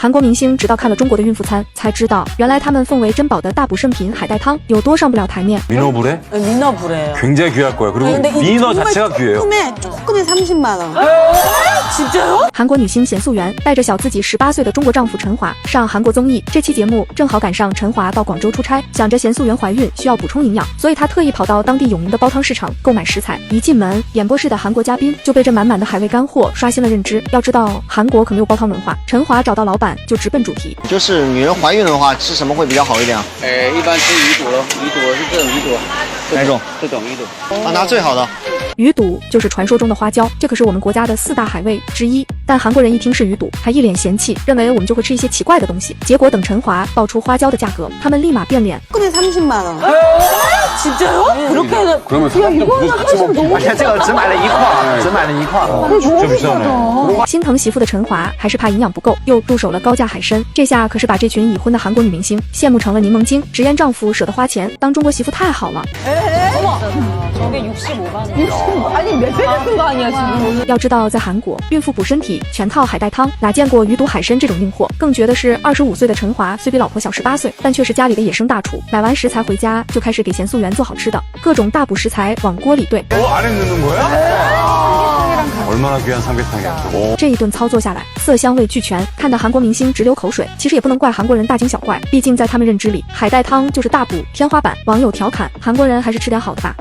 韩国明星直到看了中国的孕妇餐，才知道原来他们奉为珍宝的大补圣品海带汤有多上不了台面。 민어불에? 민어불에요. 굉장히 귀할 거예요. 그리고 근데 이 민어 정말 자체가 귀해요. 조금에 30만 원. 진짜요? 韩国女星贤素媛带着小自己18岁的中国丈夫陈华上韩国综艺，这期节目正好赶上陈华到广州出差，想着贤素媛怀孕需要补充营养，所以他特意跑到当地有名的煲汤市场购买食材。一进门，演播室的韩国嘉宾就被这满满的海味干货刷新了认知。要知道，韩国可没有煲汤文化。陈华找到老板就直奔主题，就是女人怀孕的话，吃什么会比较好一点啊？一般吃鱼肚咯，鱼肚是这种鱼肚，哪种？这种鱼肚。拿最好的。鱼肚就是传说中的花椒，这可是我们国家的4大海味之一。但韩国人一听是鱼肚，还一脸嫌弃，认为我们就会吃一些奇怪的东西。结果等陈华爆出花椒的价格，他们立马变脸。 조금에 30만 원. 진짜요? 그렇게 해서 그러면 이거는 같이 먹고. 而且这个只买了一块，只买了一块。 진짜 비싸네. 心疼媳妇的陈华还是怕营养不够，又入手了高价海参。这下可是把这群已婚的韩国女明星羡慕成了柠檬精，直言丈夫舍得花钱当中国媳妇太好了。 저게 65만 원. 65? 아니 몇 배가 쓴 거 아니야 지금? 要知道，在韩国孕妇补身体全靠海带汤，哪见过鱼肚海参这种硬货？更绝的是，25岁的陈华虽比老婆小18岁，但却是家里的野生大厨。买完食材回家就开始给贤素媛做好吃的，各种大补食材往锅里兑。 안에 넣는 거야? 얼마나 귀한 삼계탕이야. 这一顿操作下来，色香味俱全，看得韩国明星直流口水。其实也不能怪韩国人大惊小怪，毕竟在他们认知里，海带汤就是大补天花板。网友调侃：韩国人还是吃点好的吧。